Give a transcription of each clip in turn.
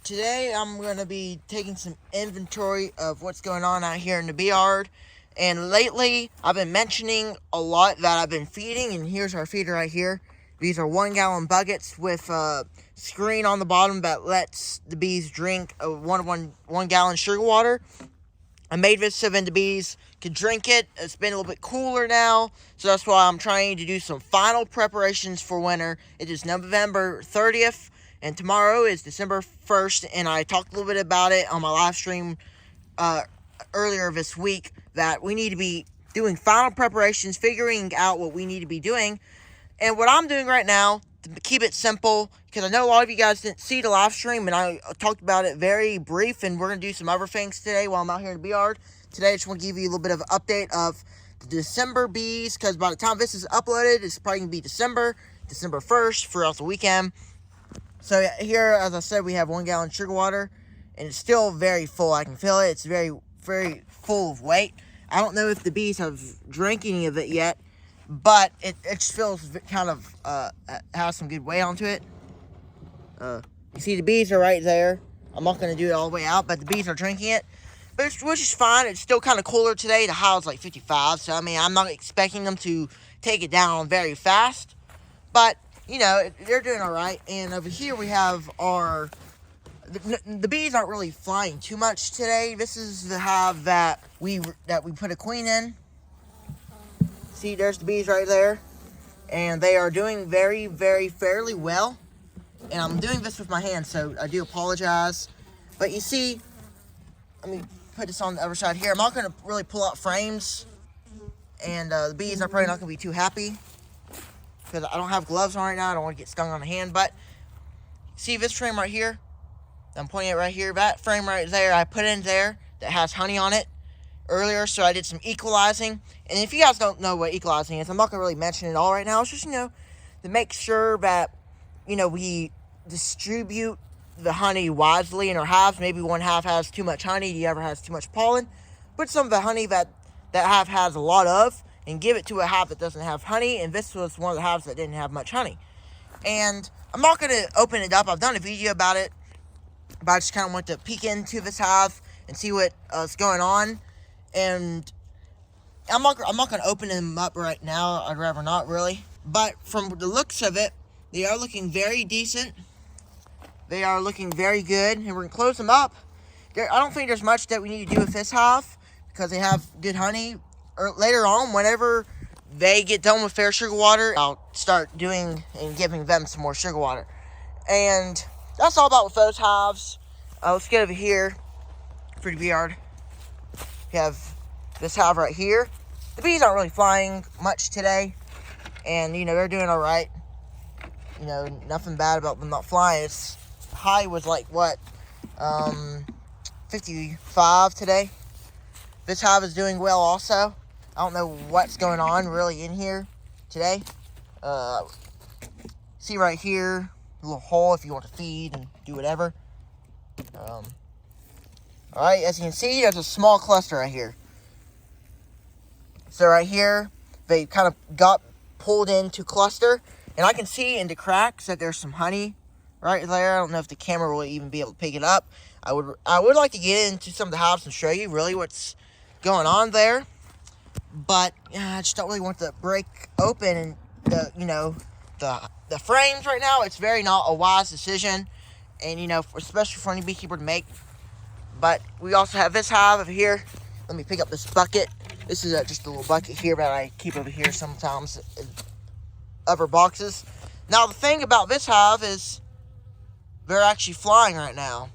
Today I'm going to be taking some inventory of what's going on out here in the beeyard. And lately, I've been mentioning a lot that I've been feeding, and here's our feeder right here. These are 1-gallon buckets with a screen on the bottom that lets the bees drink one gallon sugar water. I made this so then the bees could drink it. It's been a little bit cooler now, so that's why I'm trying to do some final preparations for winter. It is November 30th, and tomorrow is December 1st, and I talked a little bit about it on my live stream earlier this week, that we need to be doing final preparations, figuring out what we need to be doing. And what I'm doing right now, to keep it simple, because I know a lot of you guys didn't see the live stream, and I talked about it very brief, and we're going to do some other things today while I'm out here in the beeyard. Today, I just want to give you a little bit of an update of the December bees, because by the time this is uploaded, it's probably going to be December 1st, throughout the weekend. So here, as I said, we have 1 gallon sugar water, and it's still very full. I can feel it. It's very, very full of weight. I don't know if the bees have drank any of it yet, but it just feels kind of has some good weight onto it. You see the bees are right there. I'm not going to do it all the way out, but the bees are drinking it, which is fine. It's still kind of cooler today. The high is like 55, so I mean, I'm not expecting them to take it down very fast, but you know, they're doing all right. And over here we have our... The bees aren't really flying too much today. This is the hive that we put a queen in. See, there's the bees right there. And they are doing very, very fairly well. And I'm doing this with my hands, so I do apologize. But you see, let me put this on the other side here. I'm not going to really pull out frames. And the bees are probably not going to be too happy, because I don't have gloves on right now. I don't want to get stung on the hand. But see this frame right here? I'm pointing it right here. That frame right there, I put in there that has honey on it earlier. So I did some equalizing. And if you guys don't know what equalizing is, I'm not going to really mention it all right now. It's just, to make sure that, we distribute the honey wisely in our hives. Maybe one hive has too much honey, the other has too much pollen. Put some of the honey that hive has a lot of and give it to a hive that doesn't have honey. And this was one of the hives that didn't have much honey. And I'm not going to open it up. I've done a video about it, but I just kind of want to peek into this hive and see what's going on. And I'm not going to open them up right now. I'd rather not, really. But from the looks of it, they are looking very decent. They are looking very good. And we're going to close them up. I don't think there's much that we need to do with this hive, because they have good honey. Later on, whenever they get done with their sugar water, I'll start doing and giving them some more sugar water. And that's all about with those hives. Let's get over here for the beeyard. We have this hive right here. The bees aren't really flying much today, and they're doing all right. Nothing bad about them not flying. Its high was like what, 55 today. This hive is doing well also. I don't know what's going on really in here today. See right here, a little hole if you want to feed and do whatever. Alright, as you can see, there's a small cluster right here. So right here, they kind of got pulled into cluster, and I can see in the cracks that there's some honey right there. I don't know if the camera will even be able to pick it up. I would like to get into some of the hives and show you really what's going on there, but I just don't really want to break open the frames right now. It's very not a wise decision, and especially for any beekeeper to make. But we also have this hive over here. Let me pick up this bucket. This is just a little bucket here that I keep over here sometimes in other boxes. Now the thing about this hive is they're actually flying right now.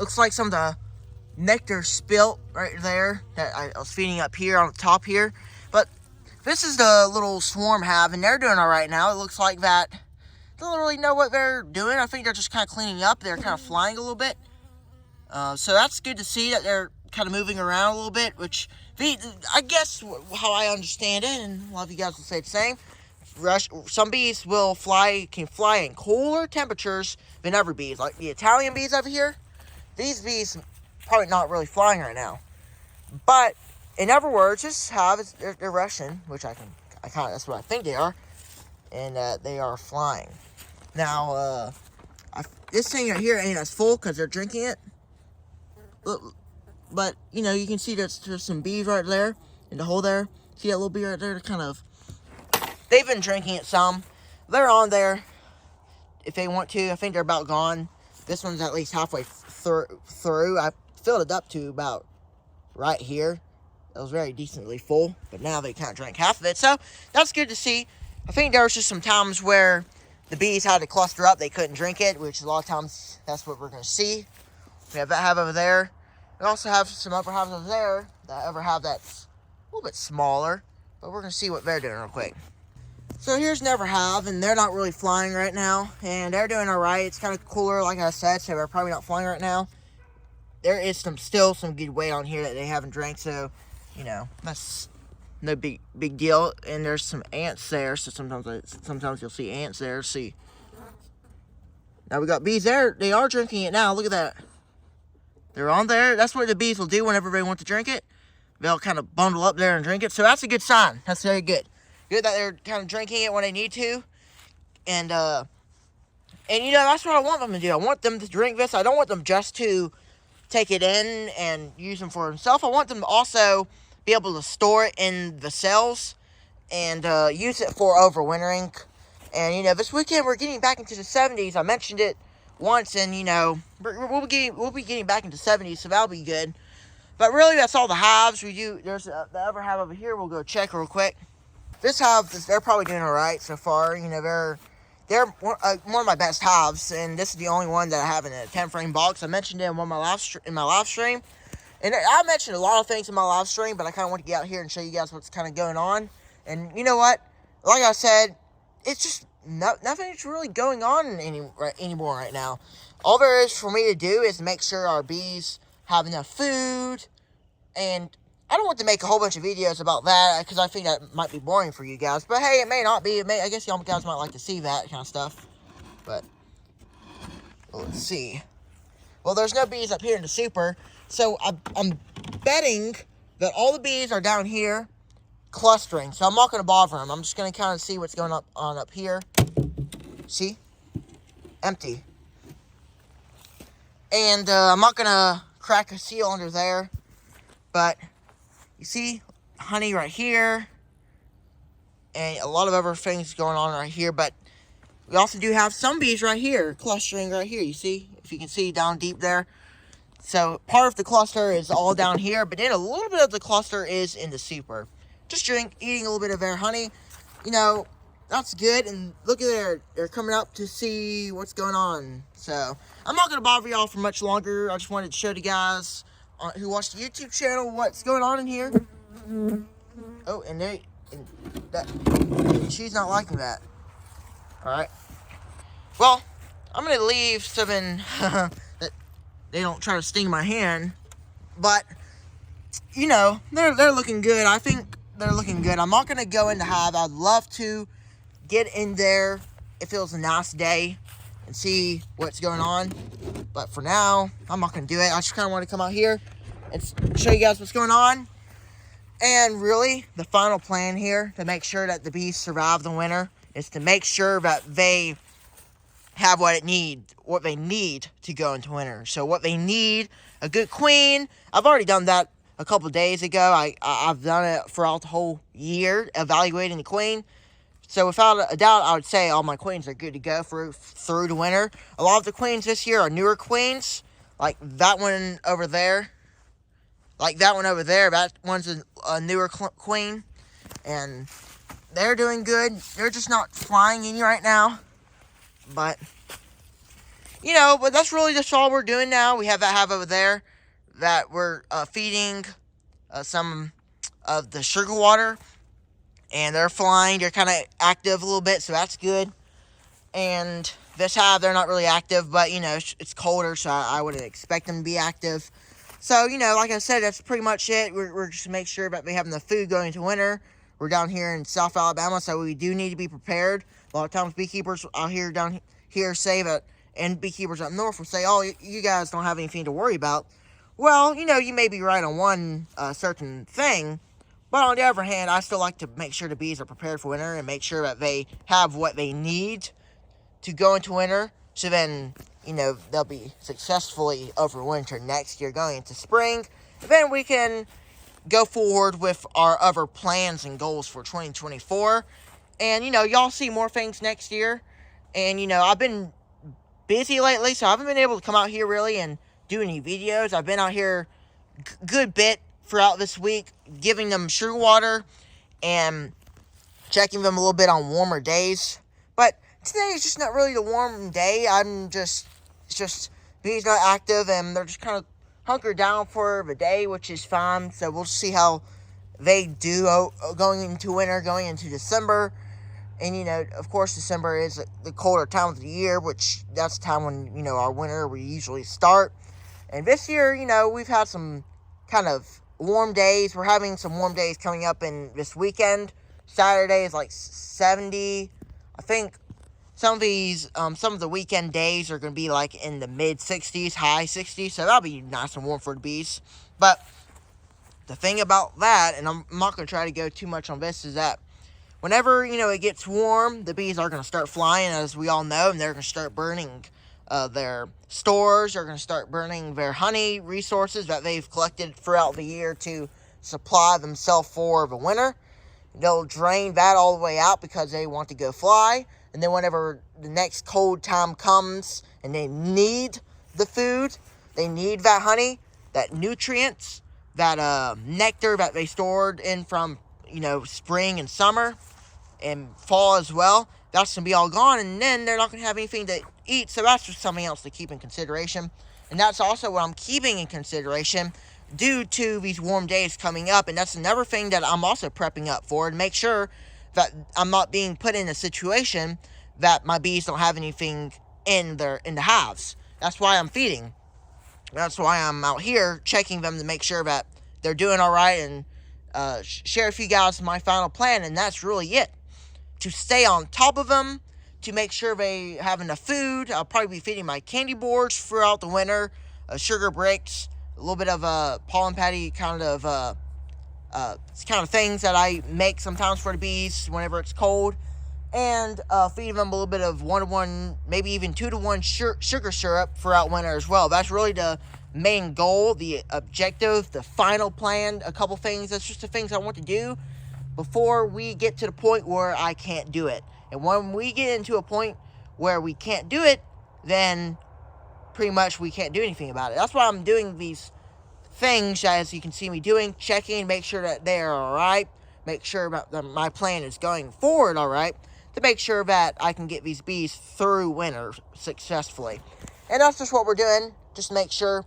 Looks like some of the nectar spilt right there that I was feeding up here on the top here. But this is the little swarm hive, and they're doing all right now. It looks like that. Don't really know what they're doing. I think they're just kind of cleaning up. They're kind of flying a little bit. So that's good to see that they're kind of moving around a little bit, which I guess how I understand it, and a lot of you guys will say the same. Some bees can fly in cooler temperatures than other bees, like the Italian bees over here. These bees probably not really flying right now, but in other words, this hive they're Russian, which that's what I think they are, and they are flying. Now, this thing right here ain't as full because they're drinking it. But, you know, you can see there's some bees right there in the hole there. See that little bee right there? They've been drinking it some. They're on there if they want to. I think they're about gone. This one's at least halfway through. I filled it up to about right here. It was very decently full, but now they kind of drank half of it. So that's good to see. I think there was just some times where the bees had to cluster up. They couldn't drink it, which a lot of times that's what we're going to see. We have that hive over there. We also have some upper hives over there. That other hive that's a little bit smaller, but we're going to see what they're doing real quick. So here's another hive, and they're not really flying right now, and they're doing all right. It's kind of cooler, like I said, so they're probably not flying right now. There is still some good weight on here that they haven't drank, so, you know, that's no big deal. And there's some ants there, so sometimes you'll see ants there. See, now we got bees there. They are drinking it now. Look at that. They're on there. That's what the bees will do whenever they want to drink it. They'll kind of bundle up there and drink it. So that's a good sign. That's very good. Good that they're kind of drinking it when they need to. And you know, that's what I want them to do. I want them to drink this. I don't want them just to take it in and use them for themselves. I want them to also be able to store it in the cells and use it for overwintering. And, you know, this weekend we're getting back into the 70s. I mentioned it once, and, you know, we'll be getting back into 70s, so that'll be good. But really, that's all the hives we do. There's the other hive over here. We'll go check real quick. This hive, they're probably doing all right so far. You know, they're one of my best hives, and this is the only one that I have in a 10-frame box. I mentioned it in my live stream, and I mentioned a lot of things in my live stream, but I kind of want to get out here and show you guys what's kind of going on. And you know what? Like I said, it's just nothing's really going on anymore right now. All there is for me to do is make sure our bees have enough food, and I don't want to make a whole bunch of videos about that because I think that might be boring for you guys. But hey, it may not be. I guess y'all guys might like to see that kind of stuff. But let's see. Well, there's no bees up here in the super, so I'm betting that all the bees are down here clustering. So I'm not going to bother them. I'm just going to kind of see what's going on up here. See? Empty. And I'm not going to crack a seal under there. But you see honey right here. And a lot of other things going on right here. But we also do have some bees right here, clustering right here. You see? If you can see down deep there. So part of the cluster is all down here. But then a little bit of the cluster is in the super. Just eating a little bit of their honey. You know, that's good. And look at there. They're coming up to see what's going on. So I'm not going to bother y'all for much longer. I just wanted to show the guys who watch the YouTube channel what's going on in here. Oh, and she's not liking that. Alright. Well, I'm going to leave something that they don't try to sting my hand. But, you know, they're looking good. I think they're looking good. I'm not going to go in the hive. I'd love to get in there if it was a nice day and see what's going on. But for now, I'm not going to do it. I just kind of want to come out here and show you guys what's going on. And really, the final plan here to make sure that the bees survive the winter is to make sure that they have what they need to go into winter. So what they need, a good queen. I've already done that a couple days ago. I've done it throughout the whole year, evaluating the queen. So without a doubt, I would say all my queens are good to go through the winter. A lot of the queens this year are newer queens, like that one over there. That one's a newer queen, and they're doing good. They're just not flying any right now, but you know. But that's really just all we're doing now. We have that hive over there that we're feeding some of the sugar water, and they're flying. They're kind of active a little bit, so that's good. And this hive, they're not really active, but you know, it's colder, so I wouldn't expect them to be active. So, you know, like I said, that's pretty much it. We're just to make sure that we have enough food going into winter. We're down here in South Alabama, so we do need to be prepared. A lot of times beekeepers out here down here say that, and beekeepers up north will say, oh, you guys don't have anything to worry about. Well, you know, you may be right on one certain thing, but on the other hand, I still like to make sure the bees are prepared for winter and make sure that they have what they need to go into winter. So then, they'll be successfully overwintered next year going into spring. And then we can go forward with our other plans and goals for 2024. And, y'all see more things next year. And, I've been busy lately, so I haven't been able to come out here really and do any videos. I've been out here good bit throughout this week, giving them sugar water and checking them a little bit on warmer days. But today is just not really the warm day. It's just bees not active, and they're just kind of hunkered down for the day, which is fine. So we'll see how they do going into winter, going into December. And, of course, December is the colder time of the year, which that's the time when, our winter we usually start. And this year, we've had some kind of warm days. We're having some warm days coming up in this weekend. Saturday is like 70. I think some of the weekend days are going to be like in the mid 60s, high 60s. So that'll be nice and warm for the bees. But the thing about that, and I'm not going to try to go too much on this, is that whenever, it gets warm, the bees are going to start flying, as we all know, and they're going to start burning their stores. They're going to start burning their honey resources that they've collected throughout the year to supply themselves for the winter. They'll drain that all the way out because they want to go fly. And then whenever the next cold time comes and they need the food, they need that honey, that nutrients, that nectar that they stored in from, spring and summer and fall as well, that's going to be all gone, and then they're not going to have anything to eat. So that's just something else to keep in consideration. And that's also what I'm keeping in consideration due to these warm days coming up. And that's another thing that I'm also prepping up for, to make sure that I'm not being put in a situation that my bees don't have anything in the hives. That's why I'm feeding. That's why I'm out here checking them to make sure that they're doing all right, and share with you guys my final plan. And that's really it. To stay on top of them, to make sure they have enough food. I'll probably be feeding my candy boards throughout the winter, sugar bricks, a little bit of pollen patty kind of things that I make sometimes for the bees whenever it's cold, and feeding them a little bit of 1-to-1, maybe even 2-to-1 sugar syrup throughout winter as well. That's really the main goal, the objective, the final plan. A couple things. That's just the things I want to do before we get to the point where I can't do it. And when we get into a point where we can't do it, then pretty much we can't do anything about it. That's why I'm doing these things, as you can see me doing, checking, make sure that they're all right, make sure that my plan is going forward all right, to make sure that I can get these bees through winter successfully. And that's just what we're doing, just to make sure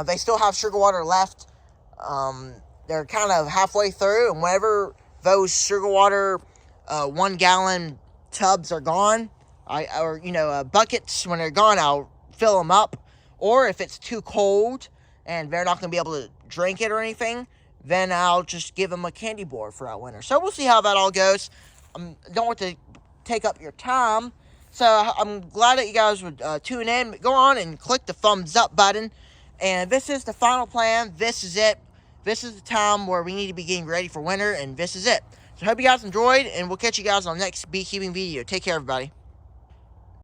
they still have sugar water left. They're kind of halfway through, and whenever those sugar water 1 gallon tubs are gone, buckets, when they're gone, I'll fill them up. Or if it's too cold and they're not going to be able to drink it or anything, then I'll just give them a candy board for that winter. So we'll see how that all goes. Don't want to take up your time, so I'm glad that you guys would tune in. Go on and click the thumbs up button. And this is the final plan. This is it. This is the time where we need to be getting ready for winter, and this is it. So I hope you guys enjoyed, and we'll catch you guys on the next beekeeping video. Take care, everybody.